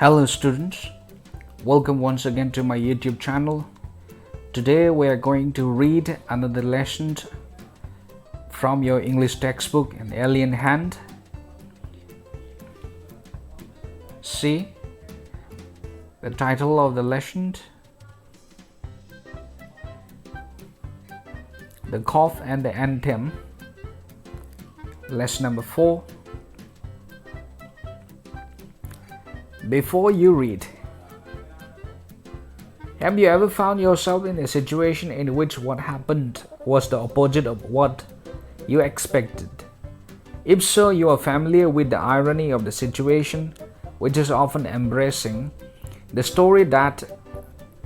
Hello students, welcome once again to my YouTube channel. Today we are going to read another lesson from your English textbook, An Alien Hand. See the title of the lesson, The Cough and the Anthem, lesson number 4. Before you read, have you ever found yourself in a situation in which what happened was the opposite of what you expected? If so, you are familiar with the irony of the situation, which is often embarrassing. The story that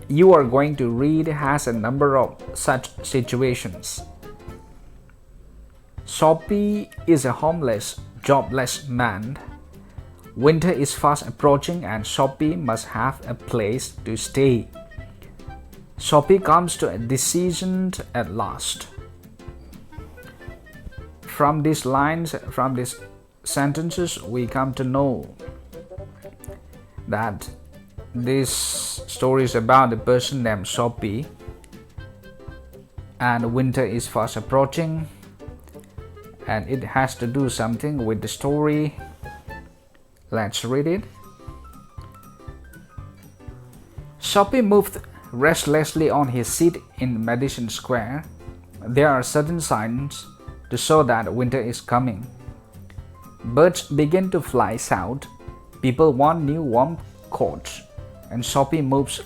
you are going to read has a number of such situations. Soapy is a homeless, jobless man. Winter is fast approaching and Soapy must have a place to stay. Soapy comes to a decision at last. From these sentences, we come to know that this story is about a person named Soapy, and winter is fast approaching, and it has to do something with the story. Let's read it. Soapy moved restlessly on his seat in Madison Square. There are certain signs to show that winter is coming. Birds begin to fly south. People want new warm coats. And Soapy moves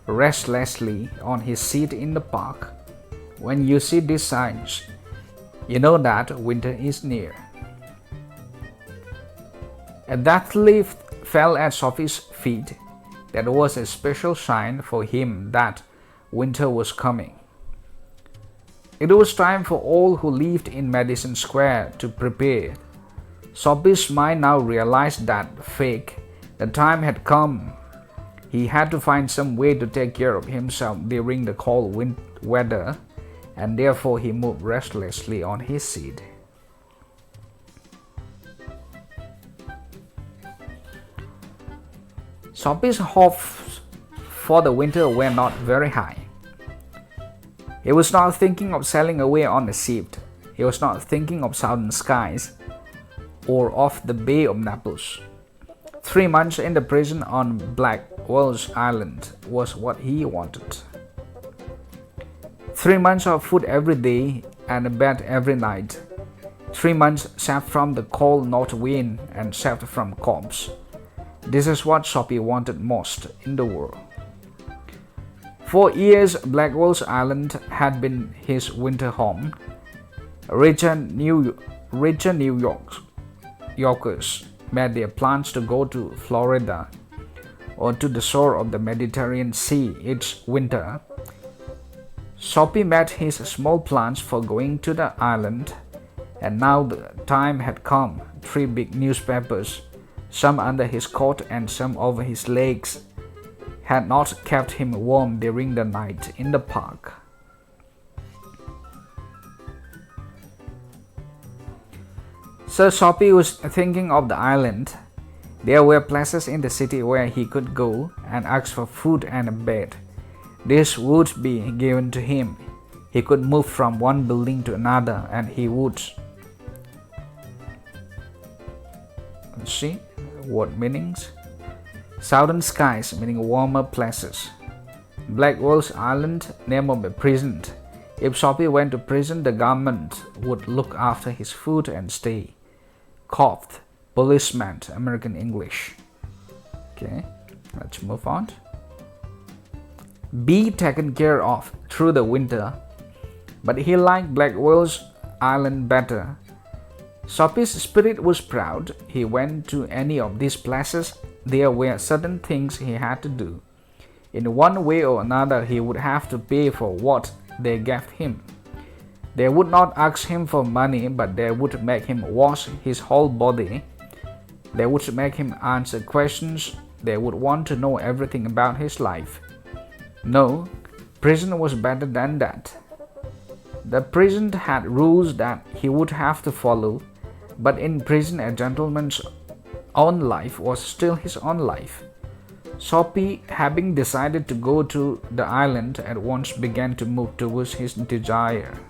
restlessly on his seat in the park. When you see these signs, you know that winter is near. A death leaf fell at Soapy's feet. That was a special sign for him that winter was coming. It was time for all who lived in Madison Square to prepare. Soapy's mind now realized that the time had come. He had to find some way to take care of himself during the cold weather, and therefore he moved restlessly on his seat. Soapy's hopes for the winter were not very high. He was not thinking of sailing away on a ship. He was not thinking of southern skies or of the Bay of Naples. 3 months in the prison on Blackwell's Island was what he wanted. 3 months of food every day and a bed every night. 3 months saved from the cold north wind and saved from cops. This is what Soapy wanted most in the world. For years, Blackwell's Island had been his winter home. Richer New Yorkers made their plans to go to Florida or to the shore of the Mediterranean Sea each winter. Soapy made his small plans for going to the island, and now the time had come. 3 big newspapers, some under his coat and some over his legs, had not kept him warm during the night in the park. So Soapy was thinking of the island. There were places in the city where he could go and ask for food and a bed. This would be given to him. He could move from one building to another, and he would. Let's see what meanings. Southern skies meaning warmer places. Blackwell's Island, name of a prison. If Soapy went to prison, the government would look after his food and stay. Coughed, policeman, American English. Okay, let's move on. Be taken care of through the winter, but he liked Blackwell's Island better. Soapy's spirit was proud. He went to any of these places. There were certain things he had to do. In one way or another, he would have to pay for what they gave him. They would not ask him for money, but they would make him wash his whole body. They would make him answer questions. They would want to know everything about his life. No, prison was better than that. The prison had rules that he would have to follow, but in prison a gentleman's own life was still his own life. Soapy, having decided to go to the island, at once began to move towards his desire.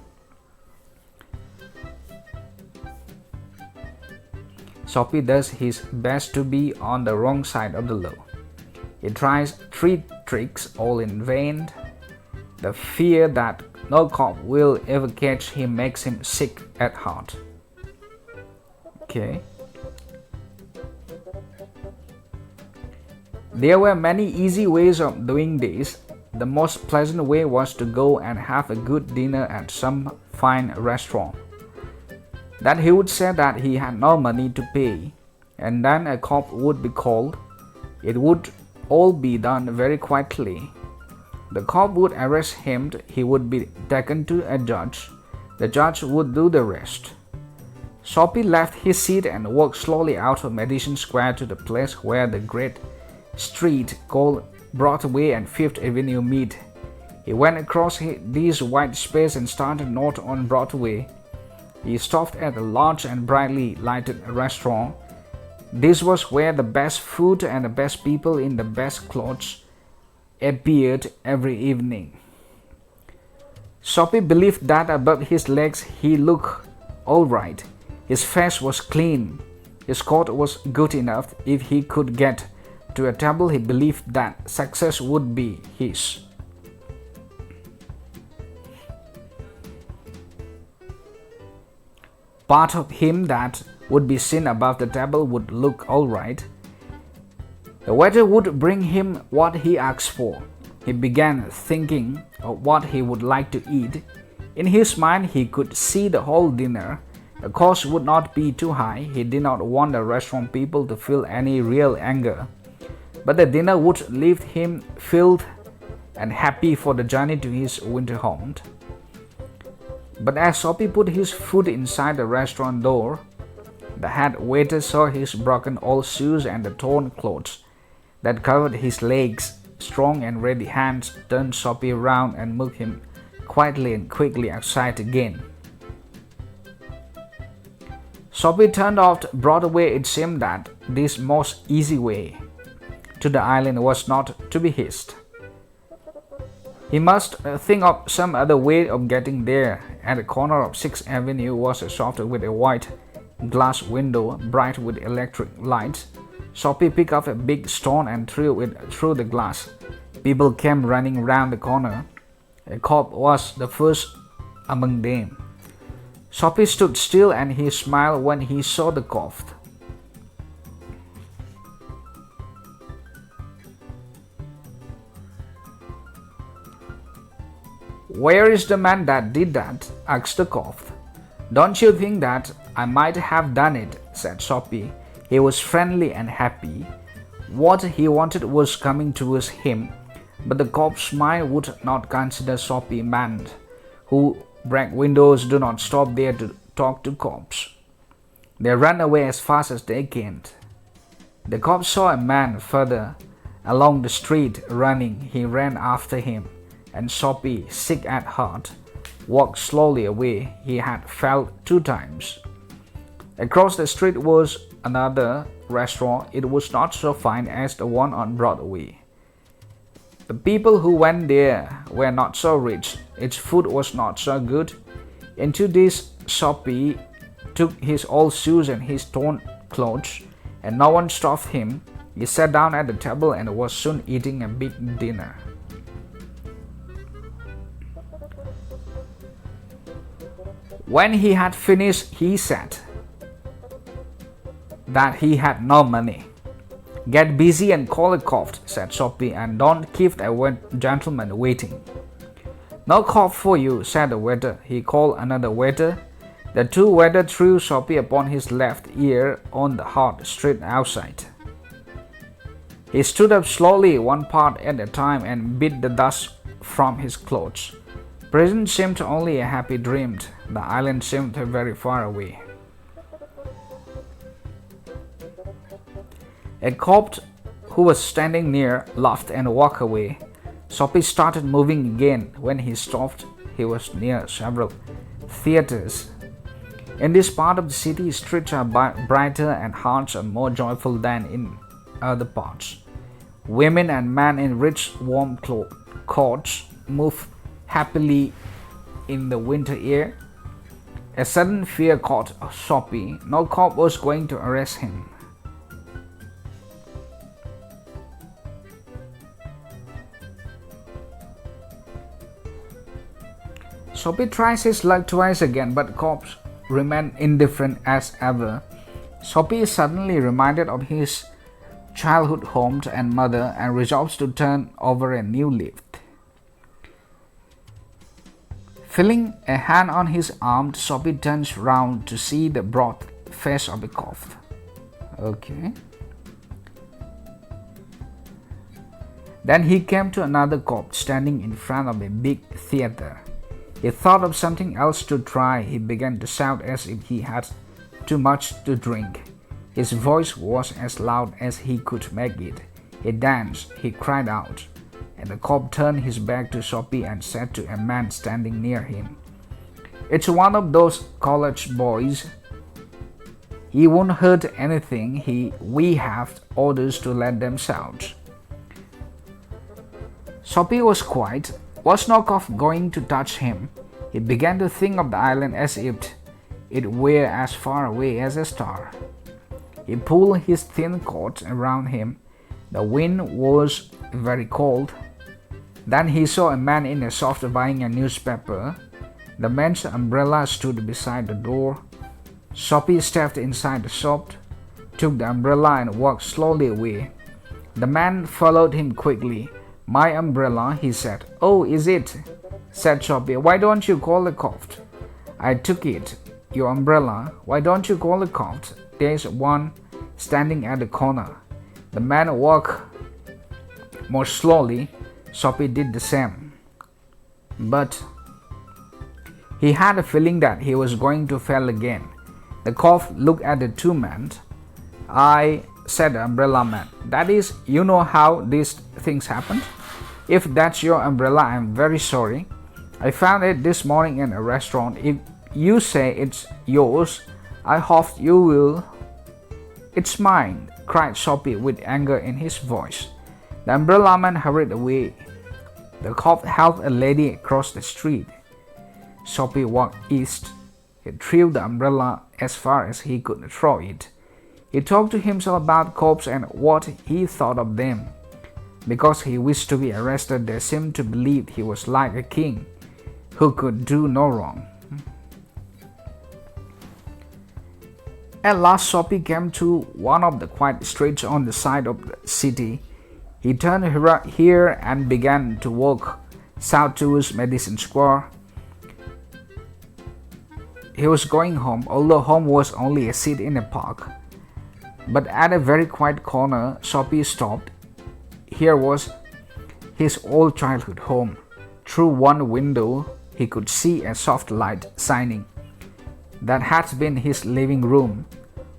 Soapy does his best to be on the wrong side of the law. He tries 3 tricks, all in vain. The fear that no cop will ever catch him makes him sick at heart. Okay. There were many easy ways of doing this. The most pleasant way was to go and have a good dinner at some fine restaurant. Then he would say that he had no money to pay, and then a cop would be called. It would all be done very quietly. The cop would arrest him, he would be taken to a judge. The judge would do the rest. Soapy left his seat and walked slowly out of Madison Square to the place where the great street called Broadway and Fifth Avenue meet. He went across this wide space and started north on Broadway. He stopped at a large and brightly lighted restaurant. This was where the best food and the best people in the best clothes appeared every evening. Soapy believed that above his legs he looked all right. His face was clean. His coat was good enough. If he could get to a table, he believed that success would be his. Part of him that would be seen above the table would look all right. The waiter would bring him what he asked for. He began thinking of what he would like to eat. In his mind, he could see the whole dinner. The cost would not be too high. He did not want the restaurant people to feel any real anger. But the dinner would leave him filled and happy for the journey to his winter home. But as Soapy put his foot inside the restaurant door, the head waiter saw his broken old shoes and the torn clothes that covered his legs. Strong and ready hands turned Soapy around and moved him quietly and quickly outside again. Soapy turned off Broadway. It seemed that this most easy way to the island was not to be his. He must think of some other way of getting there. At the corner of 6th Avenue was a shop with a white glass window, bright with electric lights. Soapy picked up a big stone and threw it through the glass. People came running round the corner. A cop was the first among them. Soapy stood still and he smiled when he saw the cop. "Where is the man that did that?" asked the cop. "Don't you think that I might have done it?" said Soapy. He was friendly and happy. What he wanted was coming towards him, but the cop's mind would not consider Soapy a man who break windows. Do not stop there to talk to cops. They run away as fast as they can. The cop saw a man further along the street running. He ran after him, and Soapy, sick at heart, walked slowly away. He had fell 2 times. Across the street was another restaurant. It was not so fine as the one on Broadway. The people who went there were not so rich. Its food was not so good. Into this Soapy took his old shoes and his torn clothes, and no one stopped him. He sat down at the table and was soon eating a big dinner. When he had finished, he said that he had no money. "Get busy and call a cop," said Soapy, "and don't keep a gentleman waiting." "No cop for you," said the waiter. He called another waiter. The 2 waiters threw Soapy upon his left ear on the hard street outside. He stood up slowly, one part at a time, and beat the dust from his clothes. Prison seemed only a happy dream. The island seemed very far away. A cop who was standing near laughed and walked away. Soapy started moving again. When he stopped, he was near several theaters. In this part of the city, streets are brighter and hearts are more joyful than in other parts. Women and men in rich, warm coats moved happily in the winter air. A sudden fear caught Soapy. No cop was going to arrest him. Soapy tries his luck twice again, but cops remain indifferent as ever. Soapy is suddenly reminded of his childhood home and mother and resolves to turn over a new leaf. Feeling a hand on his arm, Soapy turns round to see the broad face of a cop. Okay. Then he came to another cop standing in front of a big theater. He thought of something else to try. He began to shout as if he had too much to drink. His voice was as loud as he could make it. He danced, he cried out, and the cop turned his back to Soapy and said to a man standing near him, "It's one of those college boys. He won't hurt anything. We have orders to let them shout." Soapy was quiet. Was no cop going to touch him? He began to think of the island as if it were as far away as a star. He pulled his thin coat around him. The wind was very cold. Then he saw a man in a shop buying a newspaper. The man's umbrella stood beside the door. Soapy stepped inside the shop, took the umbrella and walked slowly away. The man followed him quickly. "My umbrella," he said. "Oh, is it?" said Soapy. "Why don't you call the cops?" "I took it. Your umbrella. Why don't you call the cops? There's one standing at the corner." The man walked more slowly. Soapy did the same. But he had a feeling that he was going to fail again. The cop looked at the two men. "I," said the umbrella man. "That is, you know how these things happen? If that's your umbrella, I'm very sorry. I found it this morning in a restaurant. If you say it's yours, I hope you will." "It's mine," cried Soapy with anger in his voice. The umbrella man hurried away. The cop helped a lady across the street. Soapy walked east. He threw the umbrella as far as he could throw it. He talked to himself about cops and what he thought of them. Because he wished to be arrested, they seemed to believe he was like a king who could do no wrong. At last, Soapy came to one of the quiet streets on the side of the city. He turned here and began to walk south towards Madison Square. He was going home, although home was only a seat in a park. But at a very quiet corner, Soapy stopped. Here was his old childhood home. Through one window, he could see a soft light shining. That had been his living room,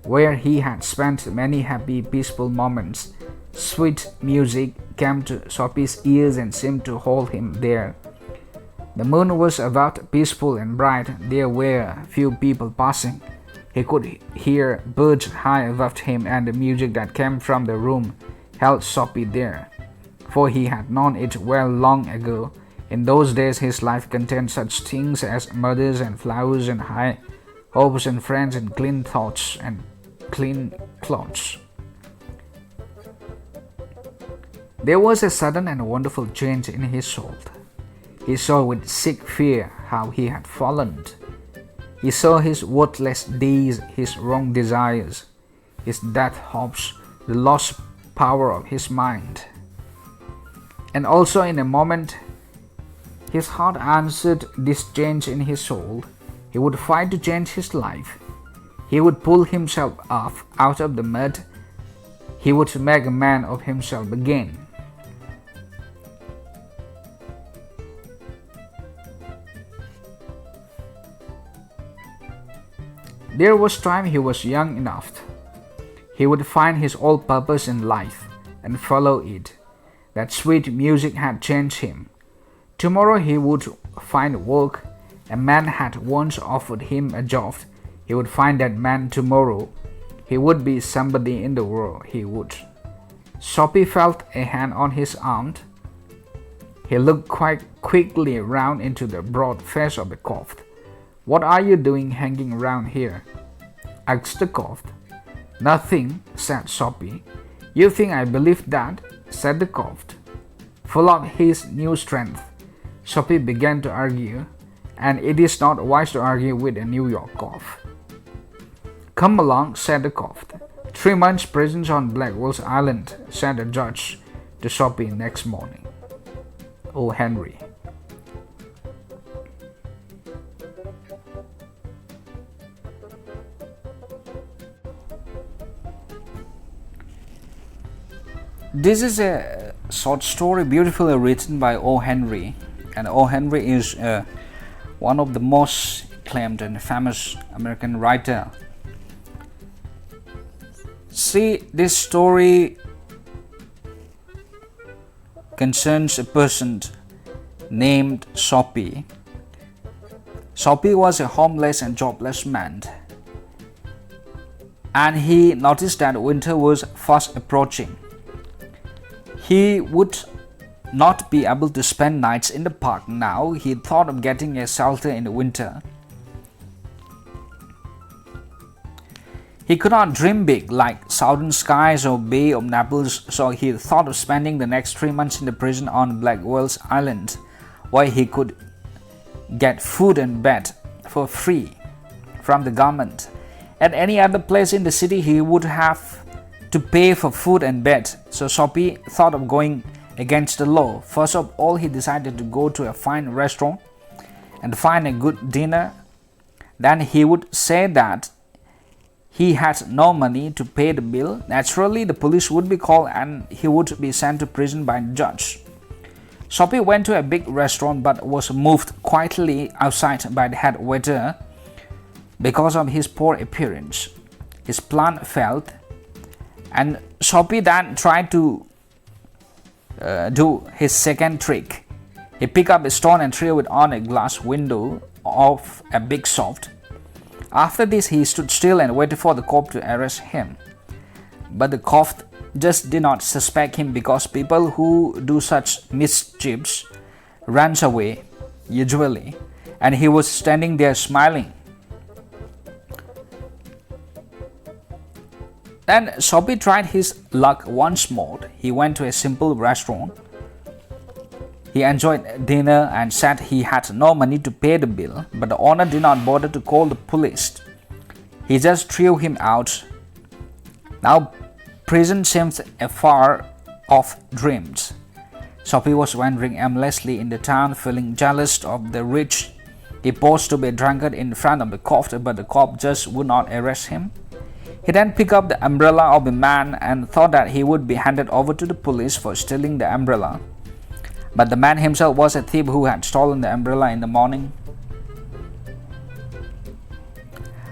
where he had spent many happy, peaceful moments. Sweet music came to Soapy's ears and seemed to hold him there. The moon was about peaceful and bright. There were few people passing. He could hear birds high above him, and the music that came from the room held Soapy there, for he had known it well long ago. In those days his life contained such things as mothers and flowers and high hopes and friends and clean thoughts and clean clothes. There was a sudden and wonderful change in his soul. He saw with sick fear how he had fallen. He saw his worthless deeds, his wrong desires, his death hopes, the lost power of his mind. And also in a moment, his heart answered this change in his soul. He would fight to change his life. He would pull himself up out of the mud. He would make a man of himself again. There was time he was young enough. He would find his old purpose in life and follow it. That sweet music had changed him. Tomorrow he would find work. A man had once offered him a job. He would find that man tomorrow. He would be somebody in the world. He would. Soapy felt a hand on his arm. He looked quite quickly round into the broad face of the cop. "What are you doing hanging around here?" asked the cop. "Nothing," said Soapy. "You think I believe that?" said the cop. Full of his new strength, Soapy began to argue, and it is not wise to argue with a New York cop. "Come along," said the cop. 3 months prison on Blackwell's Island," said the judge to Soapy next morning. O. Henry. This is a short story beautifully written by O. Henry, and O. Henry is one of the most acclaimed and famous American writer. See, this story concerns a person named Soapy. Soapy was a homeless and jobless man, and he noticed that winter was fast approaching. He would not be able to spend nights in the park now. He thought of getting a shelter in the winter. He could not dream big like Southern Skies or Bay of Naples, so he thought of spending the next 3 months in the prison on Blackwell's Island, where he could get food and bed for free from the government. At any other place in the city, he would have to pay for food and bed, so Soapy thought of going against the law. First of all, he decided to go to a fine restaurant and find a good dinner. Then he would say that he had no money to pay the bill. Naturally, the police would be called and he would be sent to prison by the judge. Soapy went to a big restaurant but was moved quietly outside by the head waiter because of his poor appearance. His plan failed, and Soapy then tried to do his second trick. He picked up a stone and threw it on a glass window of a big shop. After this, he stood still and waited for the cop to arrest him. But the cop just did not suspect him because people who do such mischiefs run away, usually, and he was standing there smiling. Then Soapy tried his luck once more. He went to a simple restaurant. He enjoyed dinner and said he had no money to pay the bill, but the owner did not bother to call the police. He just threw him out. Now prison seemed a far-off dream. Soapy was wandering aimlessly in the town, feeling jealous of the rich. He posed to be a drunkard in front of the cop, but the cop just would not arrest him. He then picked up the umbrella of a man and thought that he would be handed over to the police for stealing the umbrella. But the man himself was a thief who had stolen the umbrella in the morning.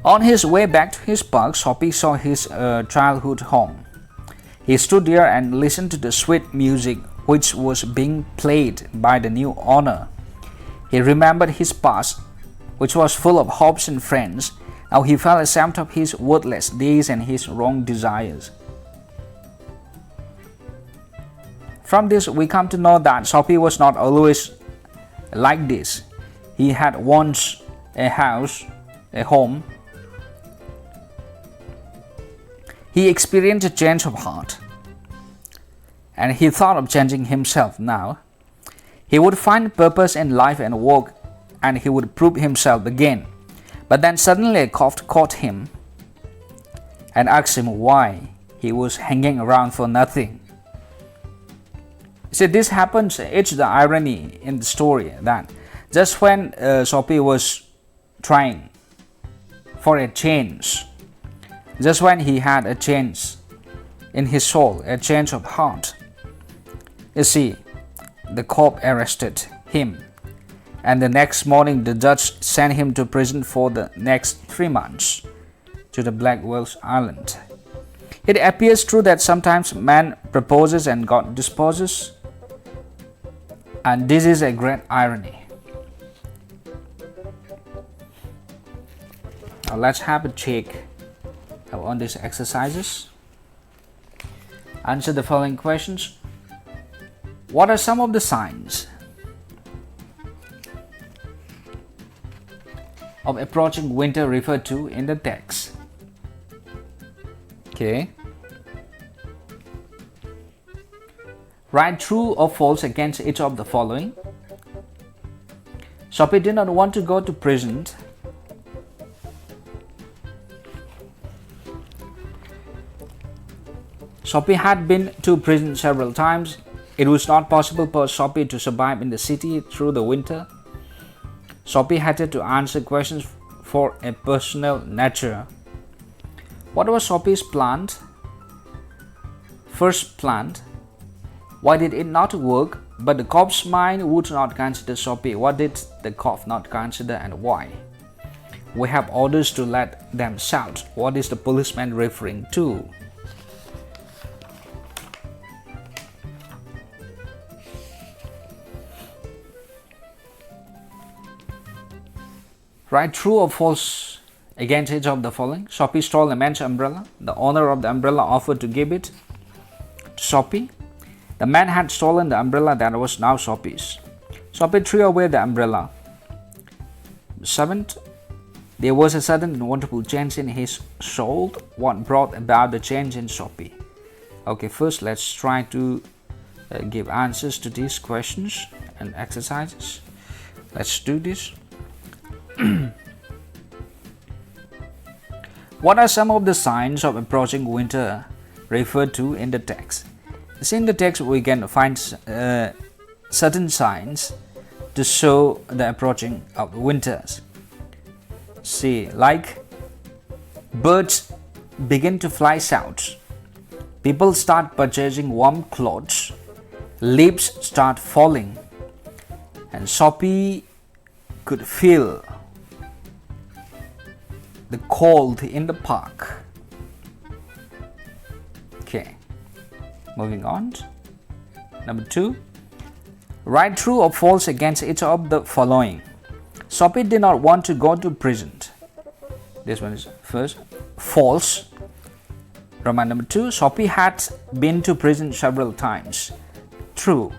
On his way back to his park, Soapy saw his childhood home. He stood there and listened to the sweet music which was being played by the new owner. He remembered his past, which was full of hopes and friends. Now he felt ashamed of his worthless days and his wrong desires. From this, we come to know that Soapy was not always like this. He had once a house, a home. He experienced a change of heart, and he thought of changing himself now. He would find purpose in life and work, and he would prove himself again. But then suddenly a cop caught him and asked him why he was hanging around for nothing. See, this happens, it's the irony in the story that just when Soapy was trying for a change, just when he had a change in his soul, a change of heart, you see, the cop arrested him, and the next morning the judge sent him to prison for the next 3 months to the Blackwell's Island. It appears true that sometimes man proposes and God disposes, and this is a great irony. Now let's have a check on these exercises. Answer the following questions. What are some of the signs of approaching winter referred to in the text? Okay. Write true or false against each of the following. Soapy did not want to go to prison. Soapy had been to prison several times. It was not possible for Soapy to survive in the city through the winter. Soapy had to answer questions for a personal nature. What was Soapy's plan? First plan. Why did it not work? But the cop's mind would not consider Soapy. What did the cop not consider and why? We have orders to let them shout. What is the policeman referring to? Write true or false against each of the following. Soapy stole a man's umbrella. The owner of the umbrella offered to give it to Soapy. The man had stolen the umbrella that was now Soapy's. Soapy threw away the umbrella. 7th, there was a sudden and wonderful change in his soul. What brought about the change in Soapy? Okay, first let's try to give answers to these questions and exercises. Let's do this. What are some of the signs of approaching winter referred to in the text? In the text, we can find certain signs to show the approaching of winters. See, like birds begin to fly south, people start purchasing warm clothes, leaves start falling, and Soapy could feel the cold in the park. Okay. Moving on. Number 2. Write true or false against each of the following. Soapy did not want to go to prison. This one is first. False. Roman number 2. Soapy had been to prison several times. True.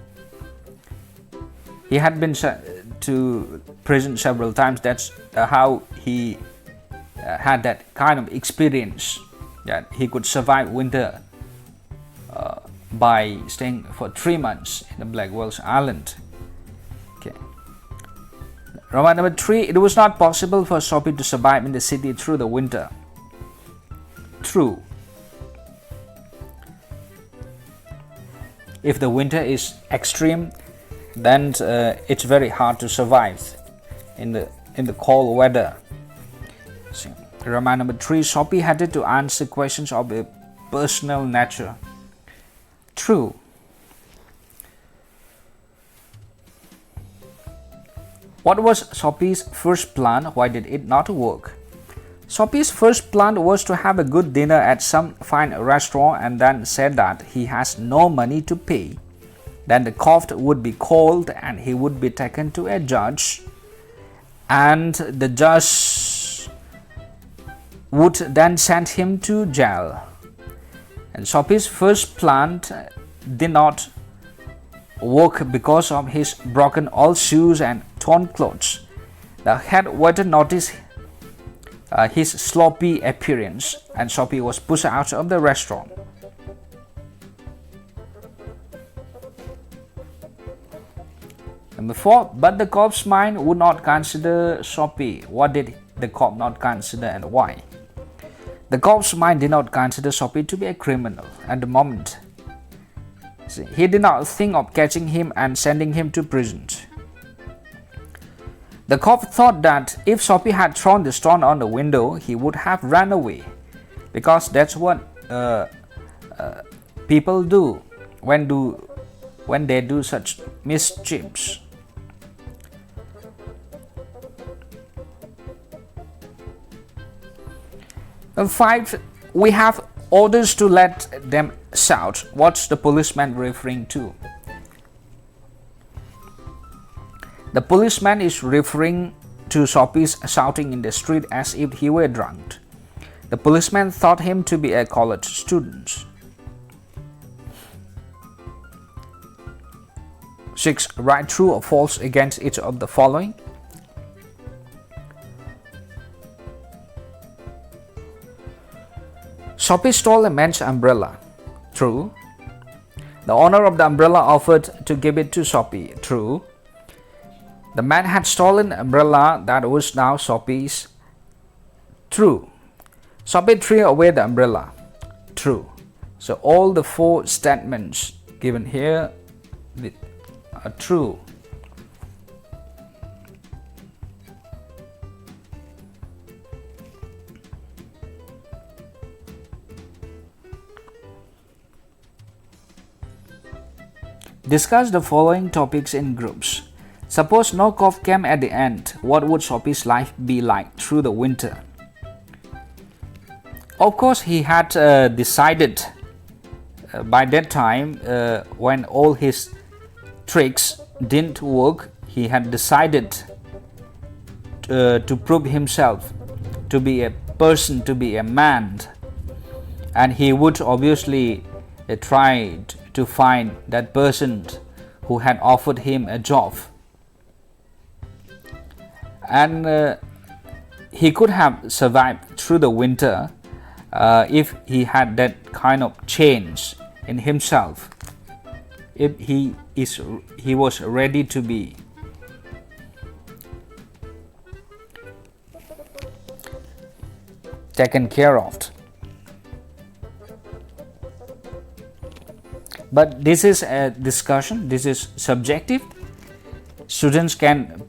He had been to prison several times. That's how he had that kind of experience that he could survive winter by staying for 3 months in the Black Welsh Island. Okay. Roman number 3. It was not possible for Soapy to survive in the city through the winter. True. If the winter is extreme, then it's very hard to survive in the cold weather. So, Roman number 3. Soapy had to answer questions of a personal nature. True. What was Soapy's first plan? Why did it not work? Soapy's first plan was to have a good dinner at some fine restaurant and then said that he has no money to pay. Then the court would be called and he would be taken to a judge, and the judge would then send him to jail. And Soapy's first plan did not work because of his broken old shoes and torn clothes. The head waiter noticed his sloppy appearance, and Soapy was pushed out of the restaurant. Number 4. But the cop's mind would not consider Soapy. What did the cop not consider and why? The cop's mind did not consider Soapy to be a criminal at the moment. See, he did not think of catching him and sending him to prison. The cop thought that if Soapy had thrown the stone on the window, he would have run away, because that's what people do when they do such mischiefs. And 5, we have orders to let them shout. What's the policeman referring to? The policeman is referring to Soapy's shouting in the street as if he were drunk. The policeman thought him to be a college student. 6. Write true or false against each of the following. Soapy stole a man's umbrella. True. The owner of the umbrella offered to give it to Soapy. True. The man had stolen an umbrella that was now Soapy's. True. Soapy threw away the umbrella. True. So all the 4 statements given here are true. Discuss the following topics in groups. Suppose no cop came at the end. What would Soapy's life be like through the winter? Of course, he had decided by that time, when all his tricks didn't work, he had decided to prove himself to be a person, to be a man, and he would obviously try to find that person who had offered him a job, and he could have survived through the winter if he had that kind of change in himself, if he was ready to be taken care of. But this is a discussion, this is subjective. Students can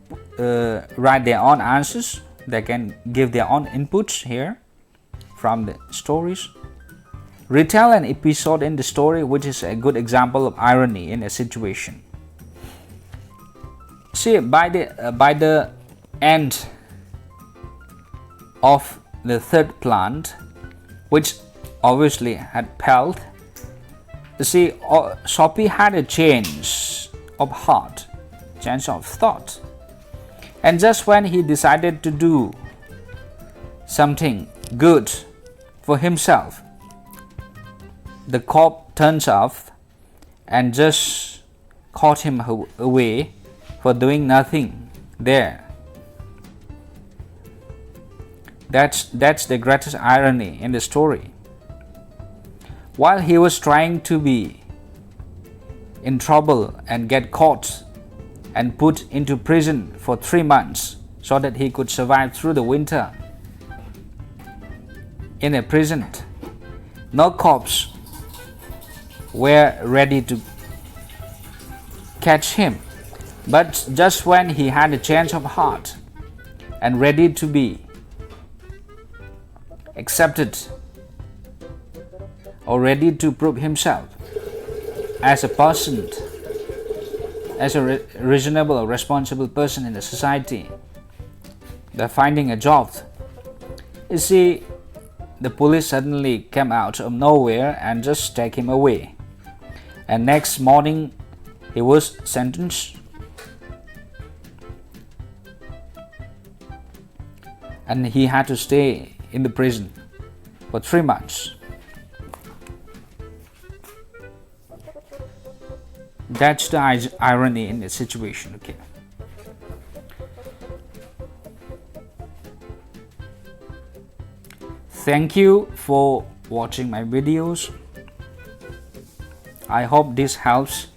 write their own answers, they can give their own inputs here from the stories. Retell an episode in the story which is a good example of irony in a situation. See, by the end of the third plant, which obviously had failed, you see, Soapy had a change of heart, change of thought, and just when he decided to do something good for himself, the cop turns off and just caught him away for doing nothing there. That's the greatest irony in the story. While he was trying to be in trouble and get caught and put into prison for 3 months so that he could survive through the winter in a prison, no cops were ready to catch him. But just when he had a change of heart and ready to be accepted or ready to prove himself as a person, as a reasonable or responsible person in the society, they're finding a job. You see, the police suddenly came out of nowhere and just take him away. And next morning, he was sentenced. And he had to stay in the prison for 3 months. That's the irony in the situation, okay? Thank you for watching my videos. I hope this helps